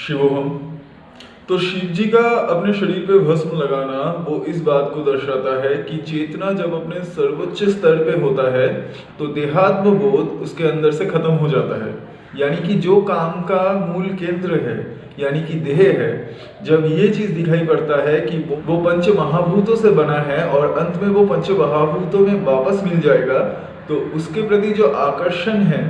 शिवोहम। तो शिव जी का अपने शरीर पे भस्म लगाना वो इस बात को दर्शाता है कि चेतना जब अपने सर्वोच्च स्तर पे होता है तो देहात्म बोध उसके अंदर से खत्म हो जाता है। यानी कि जो काम का मूल केंद्र है यानी कि देह है, जब ये चीज दिखाई पड़ता है कि वो पंच महाभूतों से बना है और अंत में वो पंच महाभूतों में वापस मिल जाएगा, तो उसके प्रति जो आकर्षण है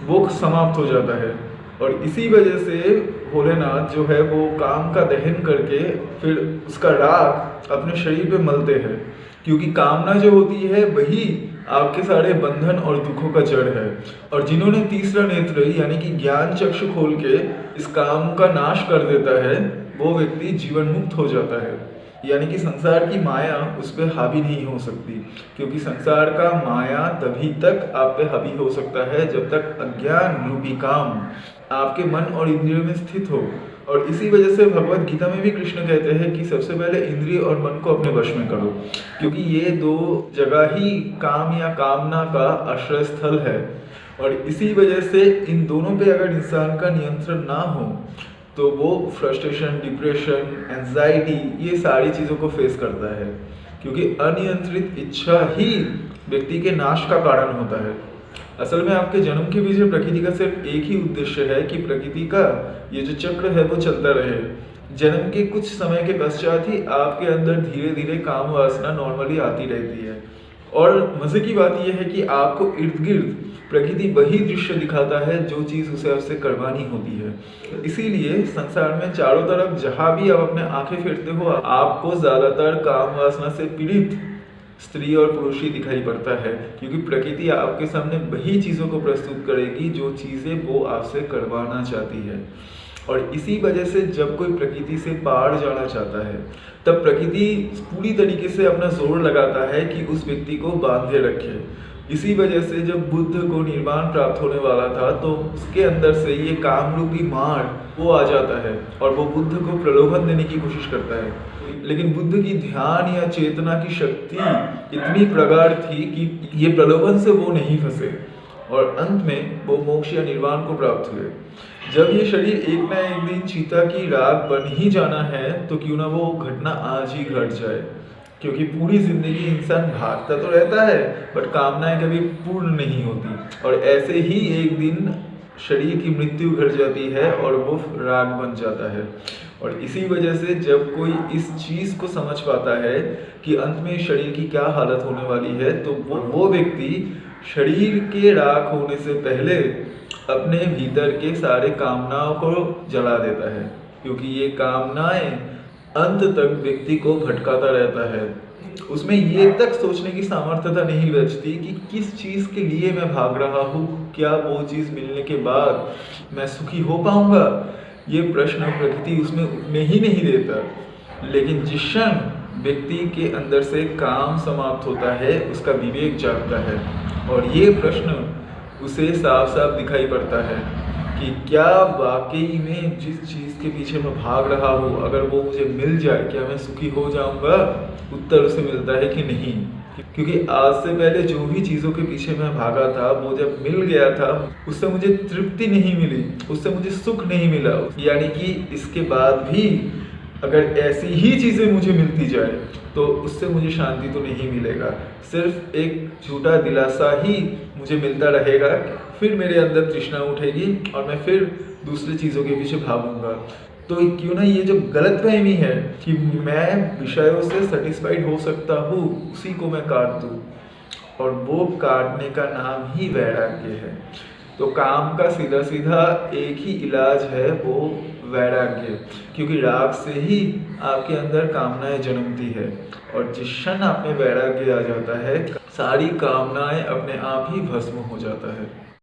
वो समाप्त हो जाता है। और इसी वजह से भोलेनाथ जो है वो काम का दहन करके फिर उसका राख अपने शरीर पे मलते हैं, क्योंकि कामना जो होती है वही आपके सारे बंधन और दुखों का जड़ है। और जिन्होंने तीसरा नेत्र यानी कि ज्ञान चक्षु खोल के इस काम का नाश कर देता है वो व्यक्ति जीवन मुक्त हो जाता है। यानी कि संसार की माया उस पर हावी नहीं हो सकती, क्योंकि संसार का माया तभी तक आप पे हावी हो सकता है जब तक अज्ञान रूपी काम आपके मन और इंद्रियों में स्थित हो। और इसी वजह से भगवत गीता में भी कृष्ण कहते हैं कि सबसे पहले इंद्रिय और मन को अपने वश में करो, क्योंकि ये दो जगह ही काम या कामना का आश्रय स्थल है। और इसी वजह से इन दोनों पे अगर इंसान का नियंत्रण ना हो तो वो फ्रस्ट्रेशन, डिप्रेशन, एंजाइटी ये सारी चीज़ों को फेस करता है, क्योंकि अनियंत्रित इच्छा ही व्यक्ति के नाश का कारण होता है। असल में आपके जन्म के पीछे प्रकृति का सिर्फ एक ही उद्देश्य है कि प्रकृति का ये जो चक्र है वो चलता रहे। जन्म के कुछ समय के पश्चात ही आपके अंदर धीरे धीरे काम वासना नॉर्मली आती रहती है। और मजे की बात यह है कि आपको इर्द गिर्द प्रकृति वही दृश्य दिखाता है जो चीज़ उसे आपसे करवानी होती है। इसीलिए संसार में चारों तरफ जहाँ भी आप अपने आंखें फेरते हो आपको ज़्यादातर काम वासना से पीड़ित स्त्री और पुरुष ही दिखाई पड़ता है, क्योंकि प्रकृति आपके सामने वही चीज़ों को प्रस्तुत करेगी जो चीज़ें वो आपसे करवाना चाहती है। और इसी वजह से जब कोई प्रकृति से पार जाना चाहता है तब प्रकृति पूरी तरीके से अपना जोर लगाता है कि उस व्यक्ति को बांधे रखे। इसी वजह से जब बुद्ध को निर्वाण प्राप्त होने वाला था तो उसके अंदर से ये काम रूपी मार वो आ जाता है और वो बुद्ध को प्रलोभन देने की कोशिश करता है। लेकिन बुद्ध की ध्यान या चेतना की शक्ति इतनी प्रगाढ़ थी कि ये प्रलोभन से वो नहीं फंसे और अंत में वो मोक्ष या निर्वाण को प्राप्त हुए। जब ये शरीर एक ना एक दिन चीता की राख बन ही जाना है तो क्यों ना वो घटना आज ही घट जाए, क्योंकि पूरी जिंदगी इंसान भागता तो रहता है बट कामनाएं कभी पूर्ण नहीं होती। और ऐसे ही एक दिन शरीर की मृत्यु घट जाती है और वो राख बन जाता है। और इसी वजह से जब कोई इस चीज़ को समझ पाता है कि अंत में शरीर की क्या हालत होने वाली है तो वो व्यक्ति शरीर के राख होने से पहले अपने भीतर के सारे कामनाओं को जला देता है, क्योंकि ये कामनाएं अंत तक व्यक्ति को भटकाता रहता है। उसमें ये तक सोचने की सामर्थ्यता नहीं बचती कि किस चीज़ के लिए मैं भाग रहा हूँ, क्या वो चीज़ मिलने के बाद मैं सुखी हो पाऊँगा, ये प्रश्न प्रकृति उसमें उठने ही नहीं देता। लेकिन जिस क्षण व्यक्ति के अंदर से काम समाप्त होता है उसका विवेक जागता है और ये प्रश्न उसे साफ साफ दिखाई पड़ता है कि क्या वाकई में जिस चीज़ के पीछे मैं भाग रहा हूँ अगर वो मुझे मिल जाए क्या मैं सुखी हो जाऊँगा। उत्तर उसे मिलता है कि नहीं, क्योंकि आज से पहले जो भी चीज़ों के पीछे मैं भागा था वो जब मिल गया था उससे मुझे तृप्ति नहीं मिली, उससे मुझे सुख नहीं मिला। यानी कि इसके बाद भी अगर ऐसी ही चीज़ें मुझे मिलती जाए तो उससे मुझे शांति तो नहीं मिलेगा, सिर्फ एक झूठा दिलासा ही मुझे मिलता रहेगा। फिर मेरे अंदर तृष्णा उठेगी और मैं फिर दूसरी चीज़ों के पीछे भागूंगा। तो क्यों ना ये जो गलतफहमी है कि मैं विषयों से सेटिस्फाइड हो सकता हूँ उसी को मैं काट दूँ, और वो काटने का नाम ही वैराग्य है। तो काम का सीधा सीधा एक ही इलाज है, वो वैराग्य, क्योंकि राग से ही आपके अंदर कामनाएं जन्मती है और जिस क्षण आप में वैराग्य आ जाता है सारी कामनाएं अपने आप ही भस्म हो जाता है।